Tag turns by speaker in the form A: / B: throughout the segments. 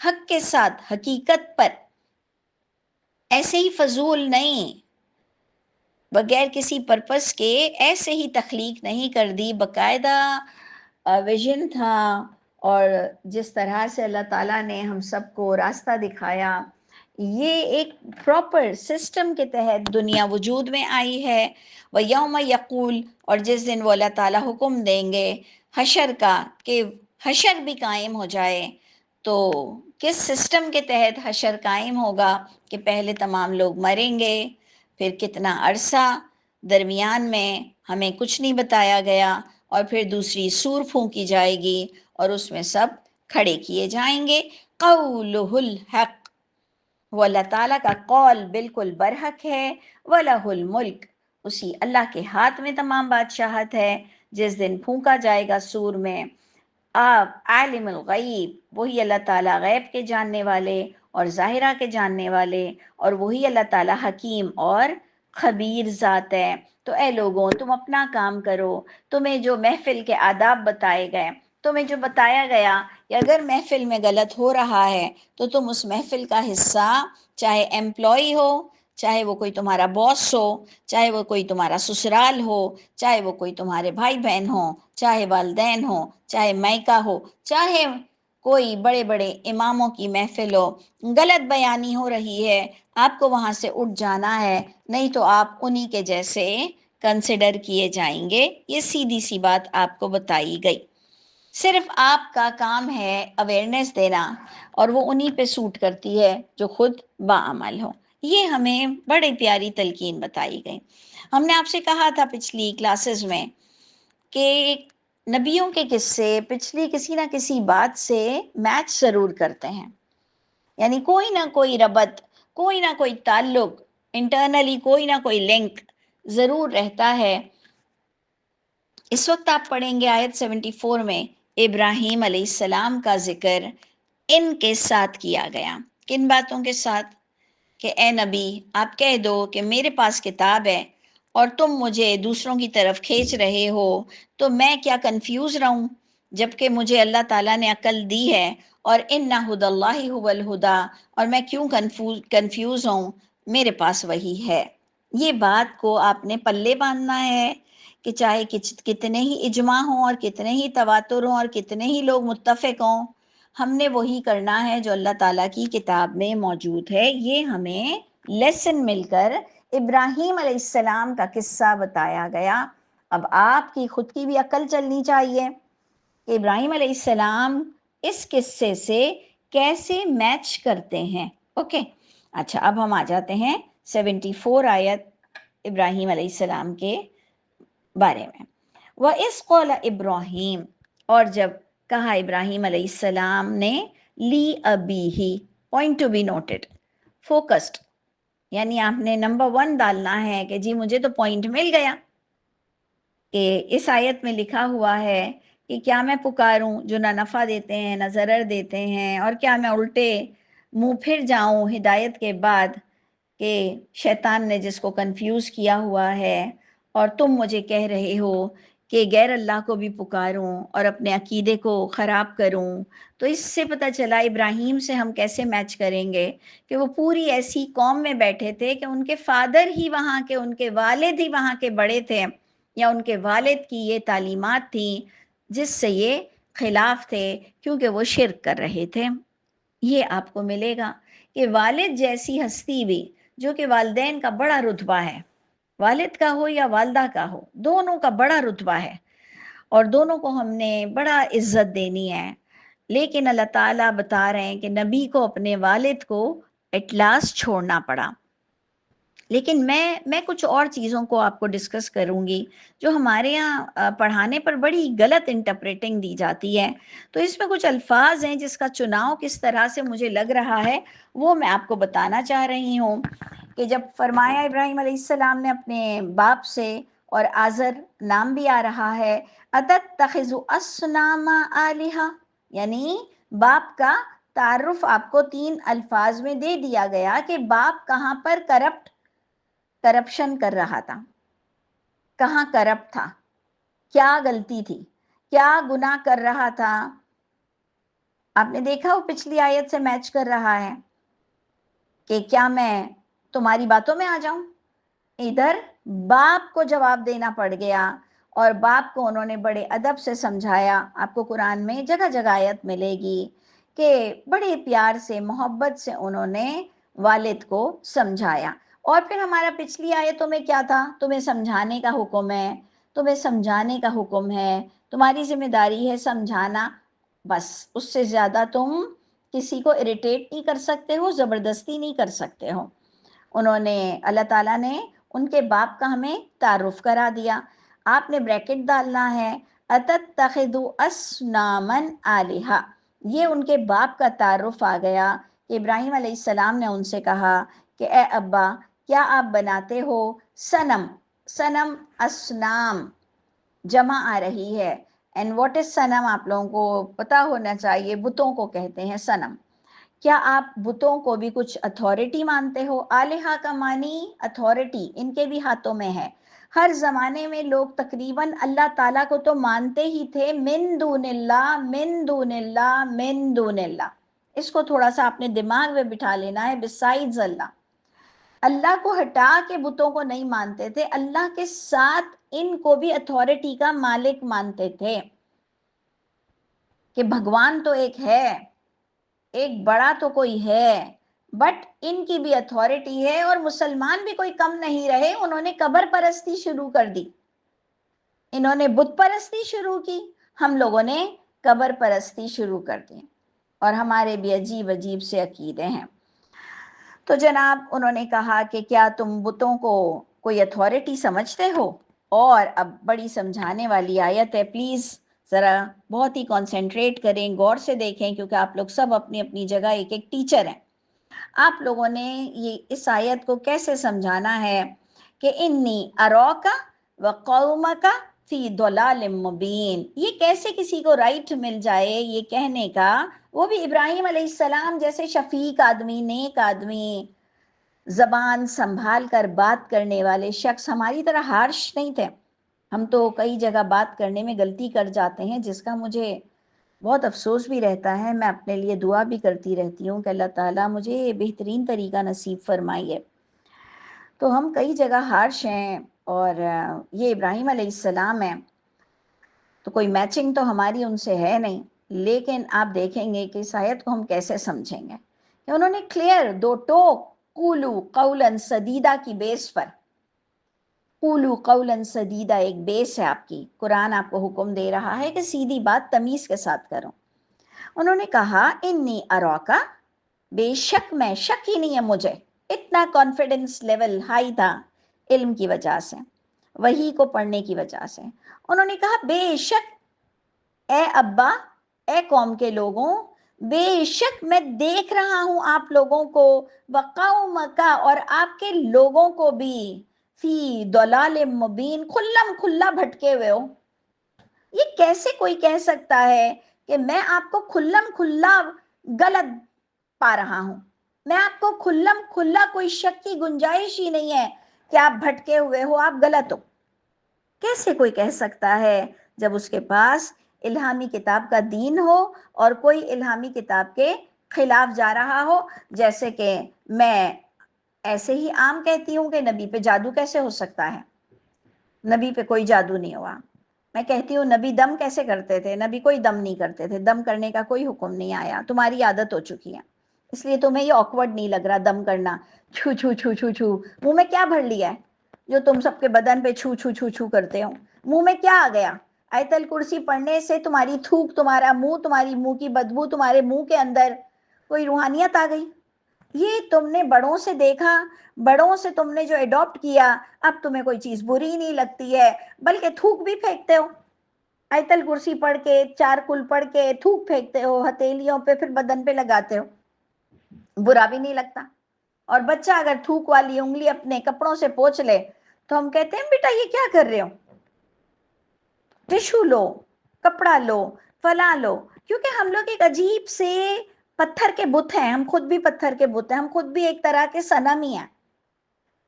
A: حق کے ساتھ، حقیقت پر، ایسے ہی فضول نہیں، بغیر کسی پرپس کے ایسے ہی تخلیق نہیں کر دی، باقاعدہ ویژن تھا، اور جس طرح سے اللہ تعالیٰ نے ہم سب کو راستہ دکھایا، یہ ایک پراپر سسٹم کے تحت دنیا وجود میں آئی ہے۔ وَيَوْمَ يَقُولُ، اور جس دن وہ اللہ تعالیٰ حکم دیں گے حشر کا، کہ حشر بھی قائم ہو جائے، تو کس سسٹم کے تحت حشر قائم ہوگا؟ کہ پہلے تمام لوگ مریں گے، پھر کتنا عرصہ درمیان میں ہمیں کچھ نہیں بتایا گیا، اور پھر دوسری سور پھونکی جائے گی اور اس میں سب کھڑے کیے جائیں گے۔ قولہ الحق، وہ اللہ تعالیٰ کا قول بالکل برحق ہے۔ وَلَهُ الْمُلْک، اسی اللہ کے ہاتھ میں تمام بادشاہت ہے۔ جس دن پھونکا جائے گا سور میں، آپ عالم الغیب، وہی اللہ تعالیٰ غیب کے جاننے والے اور ظاہرہ کے جاننے والے، اور وہی اللہ تعالیٰ حکیم اور خبیر ذات ہے۔ تو اے لوگوں، تم اپنا کام کرو، تمہیں جو محفل کے آداب بتائے گئے، تمہیں جو بتایا گیا کہ اگر محفل میں غلط ہو رہا ہے تو تم اس محفل کا حصہ، چاہے ایمپلائی ہو، چاہے وہ کوئی تمہارا باس ہو، چاہے وہ کوئی تمہارا سسرال ہو، چاہے وہ کوئی تمہارے بھائی بہن ہو، چاہے والدین ہو، چاہے مائکہ ہو، چاہے کوئی بڑے بڑے اماموں کی محفل ہو، غلط بیانی ہو رہی ہے، آپ کو وہاں سے اٹھ جانا ہے، نہیں تو آپ انہی کے جیسے کنسیڈر کیے جائیں گے۔ یہ سیدھی سی بات آپ کو بتائی گئی۔ صرف آپ کا کام ہے اویئرنیس دینا، اور وہ انہی پہ سوٹ کرتی ہے جو خود باعمل ہو۔ یہ ہمیں بڑی پیاری تلقین بتائی گئی۔ ہم نے آپ سے کہا تھا پچھلی کلاسز میں کہ نبیوں کے قصے پچھلی کسی نہ کسی بات سے میچ ضرور کرتے ہیں، یعنی کوئی نہ کوئی ربط، کوئی نہ کوئی تعلق، انٹرنلی کوئی نہ کوئی لنک ضرور رہتا ہے۔ اس وقت آپ پڑھیں گے آیت 74 میں ابراہیم علیہ السلام کا ذکر ان کے ساتھ کیا گیا۔ کن باتوں کے ساتھ؟ کہ اے نبی، آپ کہہ دو کہ میرے پاس کتاب ہے اور تم مجھے دوسروں کی طرف کھینچ رہے ہو، تو میں کیا کنفیوز رہوں جبکہ مجھے اللہ تعالیٰ نے عقل دی ہے، اور اِنَّ ہُدَى اللہِ هُوَ الْهُدَى، اور میں کیوں کنفیوز ہوں، میرے پاس وہی ہے۔ یہ بات کو آپ نے پلے باندھنا ہے کہ چاہے کتنے ہی اجماع ہوں اور کتنے ہی تواتر ہوں اور کتنے ہی لوگ متفق ہوں، ہم نے وہی کرنا ہے جو اللہ تعالیٰ کی کتاب میں موجود ہے۔ یہ ہمیں لیسن مل کر ابراہیم علیہ السلام کا قصہ بتایا گیا۔ اب آپ کی خود کی بھی عقل چلنی چاہیے کہ ابراہیم علیہ السلام اس قصے سے کیسے میچ کرتے ہیں۔ اوکے، اچھا، اب ہم آ جاتے ہیں 74 آیت ابراہیم علیہ السلام کے بارے میں۔ وَإِذْ قَالَ ابراہیم، اور جب کہا ابراہیم علیہ السلام نے لی ابیہ، point to be noted, focused, یعنی آپ نے نمبر 1 ڈالنا ہے کہ جی مجھے تو پوائنٹ مل گیا کہ اس آیت میں لکھا ہوا ہے کہ کیا میں پکاروں جو نہ نفع دیتے ہیں نہ ضرر دیتے ہیں، اور کیا میں الٹے منہ پھر جاؤں ہدایت کے بعد کہ شیطان نے جس کو کنفیوز کیا ہوا ہے، اور تم مجھے کہہ رہے ہو کہ غیر اللہ کو بھی پکاروں اور اپنے عقیدے کو خراب کروں۔ تو اس سے پتہ چلا ابراہیم سے ہم کیسے میچ کریں گے کہ وہ پوری ایسی قوم میں بیٹھے تھے کہ ان کے فادر ہی وہاں کے، ان کے والد ہی وہاں کے بڑے تھے، یا ان کے والد کی یہ تعلیمات تھیں جس سے یہ خلاف تھے، کیونکہ وہ شرک کر رہے تھے۔ یہ آپ کو ملے گا کہ والد جیسی ہستی بھی، جو کہ والدین کا بڑا رتبہ ہے، والد کا ہو یا والدہ کا ہو، دونوں کا بڑا رتبہ ہے، اور دونوں کو ہم نے بڑا عزت دینی ہے، لیکن اللہ تعالیٰ بتا رہے ہیں کہ نبی کو اپنے والد کو ایٹ لاسٹ چھوڑنا پڑا۔ لیکن میں کچھ اور چیزوں کو آپ کو ڈسکس کروں گی جو ہمارے یہاں پڑھانے پر بڑی غلط انٹرپریٹنگ دی جاتی ہے۔ تو اس میں کچھ الفاظ ہیں جس کا چناؤ کس طرح سے مجھے لگ رہا ہے وہ میں آپ کو بتانا چاہ رہی ہوں۔ کہ جب فرمایا ابراہیم علیہ السلام نے اپنے باپ سے، اور آزر نام بھی آ رہا ہے، اتتخذ اصنام آلہہ، یعنی باپ کا تعارف آپ کو 3 الفاظ میں دے دیا گیا کہ باپ کہاں پر کرپشن کر رہا تھا، کہاں کرپٹ تھا، کیا غلطی تھی، کیا گناہ کر رہا تھا۔ آپ نے دیکھا وہ پچھلی آیت سے میچ کر رہا ہے کہ کیا میں تمہاری باتوں میں آ جاؤں؟ ادھر باپ کو جواب دینا پڑ گیا اور باپ کو انہوں نے بڑے ادب سے سمجھایا. آپ کو قرآن میں جگہ جگہ آیت ملے گی کہ بڑے پیار سے محبت سے انہوں نے والد کو سمجھایا. اور پھر ہمارا پچھلی آیتوں میں کیا تھا؟ تمہیں سمجھانے کا حکم ہے، تمہیں سمجھانے کا حکم ہے، تمہاری ذمہ داری ہے سمجھانا. بس اس سے زیادہ تم کسی کو اریٹیٹ نہیں کر سکتے ہو، زبردستی نہیں کر سکتے ہو. انہوں نے اللہ تعالیٰ نے ان کے باپ کا ہمیں تعارف کرا دیا. آپ نے بریکٹ ڈالنا ہے اتتخذوا اصناما آلہہ. یہ ان کے باپ کا تعارف آ گیا کہ ابراہیم علیہ السلام نے ان سے کہا کہ اے ابا کیا آپ بناتے ہو صنم. صنم اصنام جمع آ رہی ہے. اینڈ واٹ از صنم؟ آپ لوگوں کو پتا ہونا چاہیے، بتوں کو کہتے ہیں صنم. کیا آپ بتوں کو بھی کچھ اتھارٹی مانتے ہو؟ آلہہ کا معنی اتھارٹی، ان کے بھی ہاتھوں میں ہے. ہر زمانے میں لوگ تقریباً اللہ تعالیٰ کو تو مانتے ہی تھے، من دون اللہ من دون اللہ من دون اللہ. اس کو تھوڑا سا اپنے دماغ میں بٹھا لینا ہے. بسائڈز اللہ، اللہ کو ہٹا کے بتوں کو نہیں مانتے تھے، اللہ کے ساتھ ان کو بھی اتھارٹی کا مالک مانتے تھے کہ بھگوان تو ایک ہے، ایک بڑا تو کوئی ہے، بٹ ان کی بھی اتھارٹی ہے. اور مسلمان بھی کوئی کم نہیں رہے، انہوں نے قبر پرستی شروع کر دی، انہوں نے بت پرستی شروع کی، ہم لوگوں نے قبر پرستی شروع کر دی. اور ہمارے بھی عجیب عجیب سے عقیدے ہیں. تو جناب انہوں نے کہا کہ کیا تم بتوں کو کوئی اتھارٹی سمجھتے ہو؟ اور اب بڑی سمجھانے والی آیت ہے، پلیز ذرا بہت ہی کنسنٹریٹ کریں، غور سے دیکھیں، کیونکہ آپ لوگ سب اپنی اپنی جگہ ایک ایک ٹیچر ہیں. آپ لوگوں نے یہ اس آیت کو کیسے سمجھانا ہے کہ انی اراکا وقومکا فی ضلال مبین. یہ کیسے کسی کو رائٹ مل جائے یہ کہنے کا، وہ بھی ابراہیم علیہ السلام جیسے شفیق آدمی، نیک آدمی، زبان سنبھال کر بات کرنے والے شخص. ہماری طرح ہارش نہیں تھے. ہم تو کئی جگہ بات کرنے میں غلطی کر جاتے ہیں، جس کا مجھے بہت افسوس بھی رہتا ہے. میں اپنے لیے دعا بھی کرتی رہتی ہوں کہ اللہ تعالیٰ مجھے بہترین طریقہ نصیب فرمائیے. تو ہم کئی جگہ ہارش ہیں، اور یہ ابراہیم علیہ السلام ہیں تو کوئی میچنگ تو ہماری ان سے ہے نہیں. لیکن آپ دیکھیں گے کہ اس آیت کو ہم کیسے سمجھیں گے کہ انہوں نے کلیئر دو ٹوک قولو قولا سدیدہ کی بیس پر، قولو قولا سدیدہ ایک بیس ہے آپ کی. قرآن آپ کو حکم دے رہا ہے کہ سیدھی بات تمیز کے ساتھ کرو. انہوں نے کہا انی اراکا، بے شک میں، شک ہی نہیں ہے مجھے. اتنا کانفیڈنس لیول ہائی تھا علم کی وجہ سے، وحی کو پڑھنے کی وجہ سے. انہوں نے کہا بے شک اے ابا، اے قوم کے لوگوں، بے شک میں دیکھ رہا ہوں آپ لوگوں کو، وقومکا اور آپ کے لوگوں کو بھی، فی ضلال مبین کھلم کھلا بھٹکے ہوئے ہو. یہ کیسے کوئی کہہ سکتا ہے کہ میں آپ کو کھلم کھلا غلط پا رہا ہوں؟ میں آپ کو کھلم کھلا، کوئی شک کی گنجائش ہی نہیں ہے کہ آپ بھٹکے ہوئے ہو، آپ غلط ہو. کیسے کوئی کہہ سکتا ہے جب اس کے پاس الہامی کتاب کا دین ہو اور کوئی الہامی کتاب کے خلاف جا رہا ہو؟ جیسے کہ میں ایسے ہی عام کہتی ہوں کہ نبی پہ جادو کیسے ہو سکتا ہے؟ نبی پہ کوئی جادو نہیں ہوا. میں کہتی ہوں نبی دم کیسے کرتے تھے؟ نبی کوئی دم نہیں کرتے تھے، دم کرنے کا کوئی حکم نہیں آیا. تمہاری عادت ہو چکی ہے، اس لیے تمہیں یہ آکورڈ نہیں لگ رہا دم کرنا. چھو چھو چھو چھو چھو، منہ میں کیا بھر لیا ہے جو تم سب کے بدن پہ چھو چھو چھو چھو کرتے ہو؟ منہ میں کیا آ گیا؟ آیت الکرسی پڑھنے سے تمہاری تھوک، تمہارا منہ، تمہاری منہ کی بدبو، تمہارے منہ کے اندر کوئی روحانیت آ گئی؟ یہ تم نے بڑوں سے دیکھا، بڑوں سے تم نے جو ایڈاپٹ کیا، اب تمہیں کوئی چیز بری نہیں لگتی ہے، بلکہ تھوک بھی پھینکتے ہو. آیت الکرسی پڑھ کے، چار کل پڑھ کے تھوک پھینکتے ہو ہتھیلیوں پہ، پھر بدن پہ لگاتے ہو، برا بھی نہیں لگتا. اور بچہ اگر تھوک والی انگلی اپنے کپڑوں سے پوچھ لے تو ہم کہتے ہیں بیٹا یہ کیا کر رہے ہو؟ ٹشو لو، کپڑا لو، فلاں لو. کیونکہ ہم لوگ ایک عجیب سے پتھر کے بت ہیں، ہم خود بھی پتھر کے بت ہیں، ہم خود بھی ایک طرح کے صنم ہی ہیں.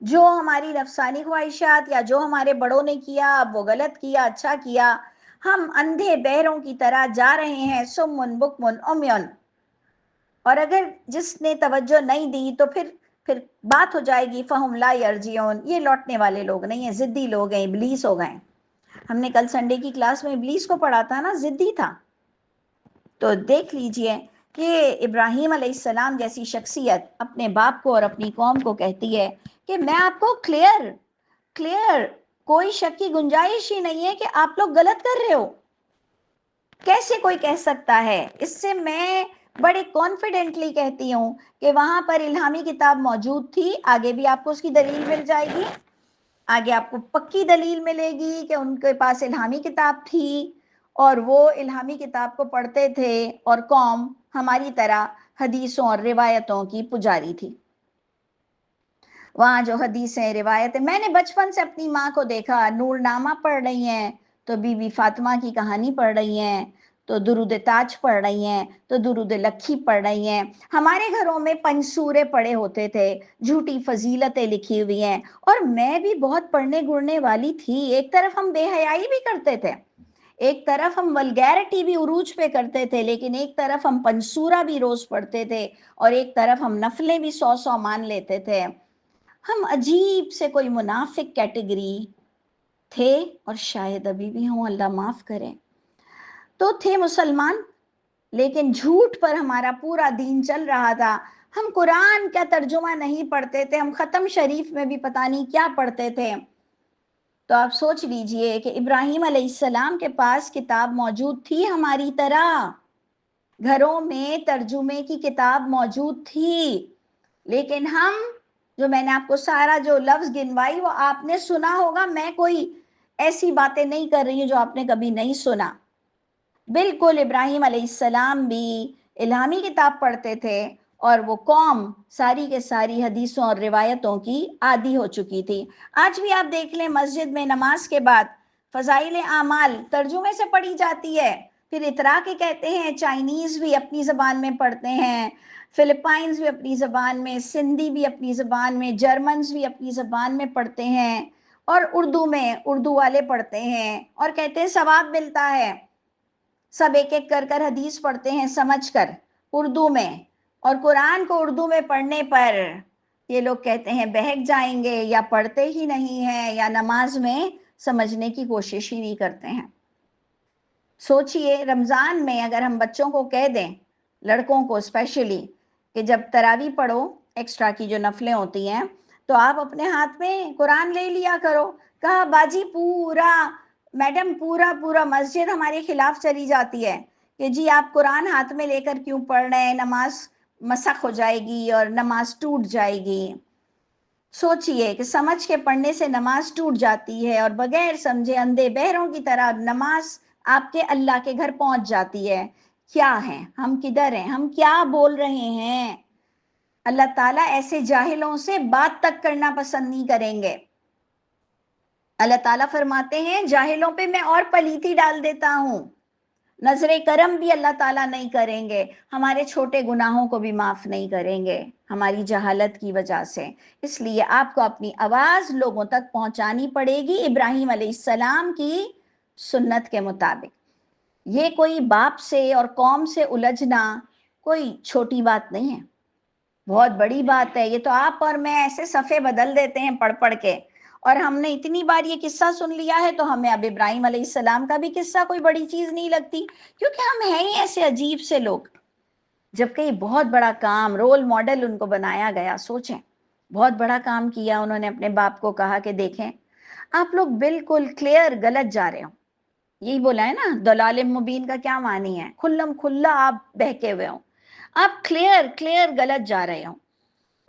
A: جو ہماری نفسانی خواہشات یا جو ہمارے بڑوں نے کیا، اب وہ غلط کیا، اچھا کیا، ہم اندھے بہروں کی طرح جا رہے ہیں. سمن بکمن عمیون. اور اگر جس نے توجہ نہیں دی تو پھر بات ہو جائے گی فہم لا یرجعون، یہ لوٹنے والے لوگ نہیں ہیں، ضدی لوگ ہیں، ابلیس ہو گئے۔ ہم نے کل سنڈے کی کلاس میں ابلیس کو پڑھا تھا نا، ضدی تھا۔ تو دیکھ لیجئے کہ ابراہیم علیہ السلام جیسی شخصیت اپنے باپ کو اور اپنی قوم کو کہتی ہے کہ میں آپ کو کلیئر کوئی شک کی گنجائش ہی نہیں ہے کہ آپ لوگ غلط کر رہے ہو۔ کیسے کوئی کہہ سکتا ہے؟ اس سے میں بڑے کانفیڈنٹلی کہتی ہوں کہ وہاں پر الہامی کتاب موجود تھی، آگے بھی آپ کو اس کی دلیل مل جائے گی، آگے آپ کو پکی دلیل ملے گی کہ ان کے پاس الہامی کتاب تھی اور وہ الہامی کتاب کو پڑھتے تھے، اور قوم ہماری طرح حدیثوں اور روایتوں کی پجاری تھی۔ وہاں جو حدیثیں روایتیں، میں نے بچپن سے اپنی ماں کو دیکھا، نور نامہ پڑھ رہی ہیں تو بی بی فاطمہ کی کہانی پڑھ رہی ہیں، تو درود تاج پڑھ رہی ہیں، تو درود لکھی پڑھ رہی ہیں۔ ہمارے گھروں میں پنسورے پڑے ہوتے تھے، جھوٹی فضیلتیں لکھی ہوئی ہیں، اور میں بھی بہت پڑھنے گڑنے والی تھی۔ ایک طرف ہم بے حیائی بھی کرتے تھے، ایک طرف ہم ولگیرٹی بھی عروج پہ کرتے تھے، لیکن ایک طرف ہم پنسورہ بھی روز پڑھتے تھے، اور ایک طرف ہم نفلیں بھی 100 مان لیتے تھے۔ ہم عجیب سے کوئی منافق کیٹیگری تھے، اور شاید ابھی بھی ہوں، اللہ معاف کریں۔ تو تھے مسلمان، لیکن جھوٹ پر ہمارا پورا دین چل رہا تھا۔ ہم قرآن کا ترجمہ نہیں پڑھتے تھے، ہم ختم شریف میں بھی پتہ نہیں کیا پڑھتے تھے۔ تو آپ سوچ لیجئے کہ ابراہیم علیہ السلام کے پاس کتاب موجود تھی ہماری طرح، گھروں میں ترجمے کی کتاب موجود تھی، لیکن ہم، جو میں نے آپ کو سارا جو لفظ گنوائی وہ آپ نے سنا ہوگا، میں کوئی ایسی باتیں نہیں کر رہی ہوں جو آپ نے کبھی نہیں سنا۔ بالکل ابراہیم علیہ السلام بھی الہامی کتاب پڑھتے تھے، اور وہ قوم ساری کے ساری حدیثوں اور روایتوں کی عادی ہو چکی تھی۔ آج بھی آپ دیکھ لیں، مسجد میں نماز کے بعد فضائل اعمال ترجمے سے پڑھی جاتی ہے، پھر اترا کے کہتے ہیں، چائنیز بھی اپنی زبان میں پڑھتے ہیں، فلپائنز بھی اپنی زبان میں، سندھی بھی اپنی زبان میں، جرمنز بھی اپنی زبان میں پڑھتے ہیں، اور اردو میں اردو والے پڑھتے ہیں، اور کہتے ہیں ثواب ملتا ہے۔ سب ایک ایک کر کر حدیث پڑھتے ہیں سمجھ کر اردو میں، اور قرآن کو اردو میں پڑھنے پر یہ لوگ کہتے ہیں بہک جائیں گے، یا پڑھتے ہی نہیں ہیں، یا نماز میں سمجھنے کی کوشش ہی نہیں کرتے ہیں۔ سوچئے رمضان میں اگر ہم بچوں کو کہہ دیں، لڑکوں کو اسپیشلی، کہ جب تراویح پڑھو، ایکسٹرا کی جو نفلیں ہوتی ہیں، تو آپ اپنے ہاتھ میں قرآن لے لیا کرو۔ کہا باجی میڈم پورا مسجد ہمارے خلاف چلی جاتی ہے کہ جی آپ قرآن ہاتھ میں لے کر کیوں پڑھ رہے ہیں، نماز مسخ ہو جائے گی اور نماز ٹوٹ جائے گی۔ سوچئے کہ سمجھ کے پڑھنے سے نماز ٹوٹ جاتی ہے، اور بغیر سمجھے اندھے بہروں کی طرح نماز آپ کے اللہ کے گھر پہنچ جاتی ہے۔ کیا ہیں ہم، کدھر ہیں ہم، کیا بول رہے ہیں؟ اللہ تعالیٰ ایسے جاہلوں سے بات تک کرنا پسند نہیں کریں گے۔ اللہ تعالیٰ فرماتے ہیں جاہلوں پہ میں اور پلیتی ڈال دیتا ہوں، نظر کرم بھی اللہ تعالیٰ نہیں کریں گے، ہمارے چھوٹے گناہوں کو بھی معاف نہیں کریں گے ہماری جہالت کی وجہ سے۔ اس لیے آپ کو اپنی آواز لوگوں تک پہنچانی پڑے گی ابراہیم علیہ السلام کی سنت کے مطابق۔ یہ کوئی باپ سے اور قوم سے الجھنا کوئی چھوٹی بات نہیں ہے، بہت بڑی بات ہے۔ یہ تو آپ اور میں ایسے صفحے بدل دیتے ہیں پڑھ پڑھ کے، اور ہم نے اتنی بار یہ قصہ سن لیا ہے تو ہمیں اب ابراہیم علیہ السلام کا بھی قصہ کوئی بڑی چیز نہیں لگتی، کیونکہ ہم ہیں ہی ایسے عجیب سے لوگ۔ جبکہ یہ بہت بڑا کام، رول ماڈل ان کو بنایا گیا۔ سوچیں بہت بڑا کام کیا انہوں نے، اپنے باپ کو کہا کہ دیکھیں آپ لوگ بالکل کلیئر غلط جا رہے ہو۔ یہی بولا ہے نا، دلال مبین کا کیا معنی ہے؟ کھلم کھلا آپ بہکے ہوئے ہو، آپ کلیئر غلط جا رہے ہو۔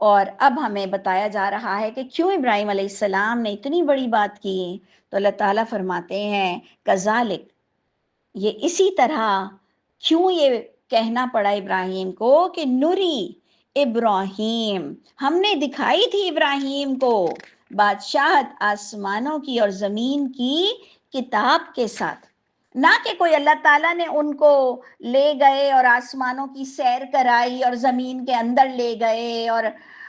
A: اور اب ہمیں بتایا جا رہا ہے کہ کیوں ابراہیم علیہ السلام نے اتنی بڑی بات کی۔ تو اللہ تعالیٰ فرماتے ہیں کذالک، یہ اسی طرح، کیوں یہ کہنا پڑا ابراہیم کو کہ نوری ابراہیم، ہم نے دکھائی تھی ابراہیم کو بادشاہت آسمانوں کی اور زمین کی کتاب کے ساتھ، نہ کہ کوئی اللہ تعالیٰ نے ان کو لے گئے اور آسمانوں کی سیر کرائی اور زمین کے اندر لے گئے اور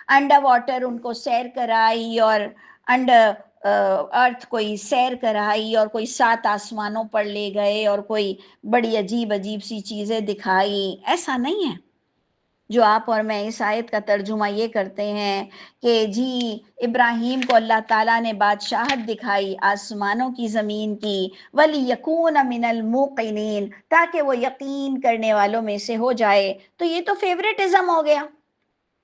A: انڈر واٹر ان کو سیر کرائی اور انڈر ارتھ کوئی سیر کرائی اور کوئی 7 آسمانوں پر لے گئے اور کوئی بڑی عجیب سی چیزیں دکھائی۔ ایسا نہیں ہے، جو آپ اور میں اس آیت کا ترجمہ یہ کرتے ہیں کہ جی ابراہیم کو اللہ تعالیٰ نے بادشاہت دکھائی آسمانوں کی زمین کی، وَلِيَكُونَ مِنَ الْمُوقِنِينَ، تاکہ وہ یقین کرنے والوں میں سے ہو جائے۔ تو یہ تو فیوریٹزم ہو گیا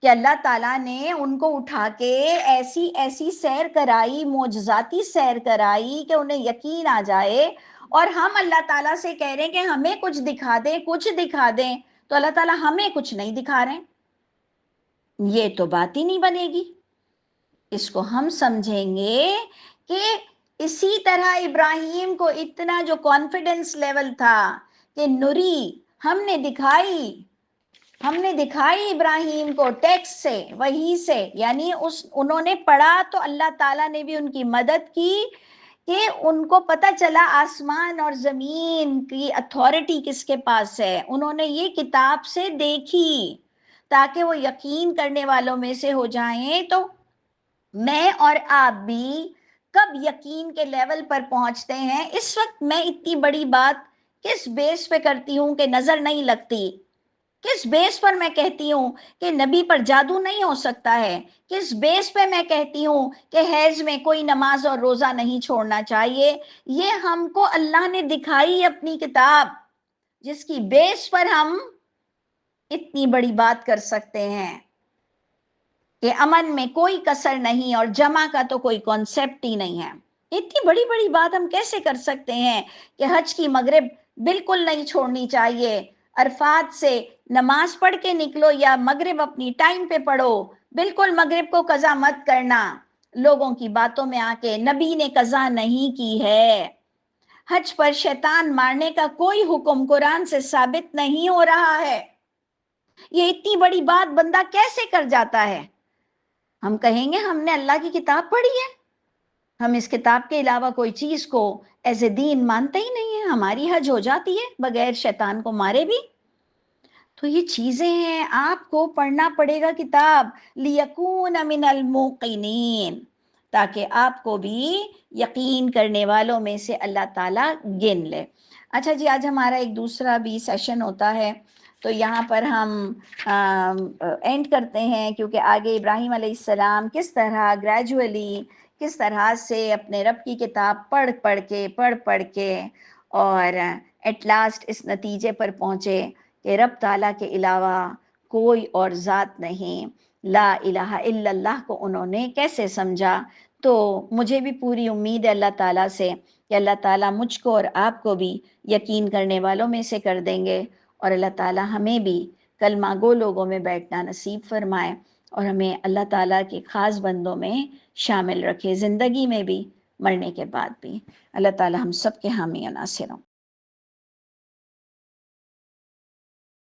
A: کہ اللہ تعالیٰ نے ان کو اٹھا کے ایسی ایسی سیر کرائی، معجزاتی سیر کرائی کہ انہیں یقین آ جائے، اور ہم اللہ تعالیٰ سے کہہ رہے ہیں کہ ہمیں کچھ دکھا دیں، کچھ دکھا دیں، تو اللہ تعالیٰ ہمیں کچھ نہیں دکھا رہے ہیں۔ یہ تو بات ہی نہیں بنے گی۔ اس کو ہم سمجھیں گے کہ اسی طرح ابراہیم کو اتنا جو کانفیڈنس لیول تھا کہ نوری ہم نے دکھائی ابراہیم کو ٹیکسٹ سے، وحی سے، یعنی انہوں نے پڑھا تو اللہ تعالیٰ نے بھی ان کی مدد کی کہ ان کو پتہ چلا آسمان اور زمین کی اتھارٹی کس کے پاس ہے۔ انہوں نے یہ کتاب سے دیکھی تاکہ وہ یقین کرنے والوں میں سے ہو جائیں۔ تو میں اور آپ بھی کب یقین کے لیول پر پہنچتے ہیں؟ اس وقت میں اتنی بڑی بات کس بیس پہ کرتی ہوں کہ نظر نہیں لگتی؟ کس بیس پر میں کہتی ہوں کہ نبی پر جادو نہیں ہو سکتا ہے؟ کس بیس پہ میں کہتی ہوں کہ حیض میں کوئی نماز اور روزہ نہیں چھوڑنا چاہیے؟ یہ ہم کو اللہ نے دکھائی اپنی کتاب، جس کی بیس پر ہم اتنی بڑی بات کر سکتے ہیں کہ امن میں کوئی کسر نہیں اور جمع کا تو کوئی کانسیپٹ ہی نہیں ہے۔ اتنی بڑی بڑی بات ہم کیسے کر سکتے ہیں کہ حج کی مغرب بالکل نہیں چھوڑنی چاہیے، عرفات سے نماز پڑھ کے نکلو یا مغرب اپنی ٹائم پہ پڑھو، بالکل مغرب کو قضا مت کرنا۔ لوگوں کی باتوں میں آ کے نبی نے قضا نہیں کی ہے۔ حج پر شیطان مارنے کا کوئی حکم قرآن سے ثابت نہیں ہو رہا ہے۔ یہ اتنی بڑی بات بندہ کیسے کر جاتا ہے؟ ہم کہیں گے ہم نے اللہ کی کتاب پڑھی ہے، ہم اس کتاب کے علاوہ کوئی چیز کو ایز اے دین مانتے ہی نہیں ہیں، ہماری حج ہو جاتی ہے بغیر شیطان کو مارے بھی۔ تو یہ چیزیں ہیں، آپ کو پڑھنا پڑے گا کتاب، لِيَكُونَ مِنَ الْمُوقِنِينَ، تاکہ آپ کو بھی یقین کرنے والوں میں سے اللہ تعالیٰ گن لے۔ اچھا جی، آج ہمارا ایک دوسرا بھی سیشن ہوتا ہے، تو یہاں پر ہم اینڈ کرتے ہیں، کیونکہ آگے ابراہیم علیہ السلام کس طرح گریجولی، کس طرح سے اپنے رب کی کتاب پڑھ کے اور ایٹ لاسٹ اس نتیجے پر پہنچے کہ رب تعالیٰ کے علاوہ کوئی اور ذات نہیں، لا الہ الا اللہ کو انہوں نے کیسے سمجھا۔ تو مجھے بھی پوری امید ہے اللہ تعالیٰ سے کہ اللہ تعالیٰ مجھ کو اور آپ کو بھی یقین کرنے والوں میں سے کر دیں گے، اور اللہ تعالیٰ ہمیں بھی کلمہ گو لوگوں میں بیٹھنا نصیب فرمائے، اور ہمیں اللہ تعالیٰ کے خاص بندوں میں شامل رکھے، زندگی میں بھی، مرنے کے بعد بھی۔ اللہ تعالیٰ ہم سب کے حامی و ناصر ہوں۔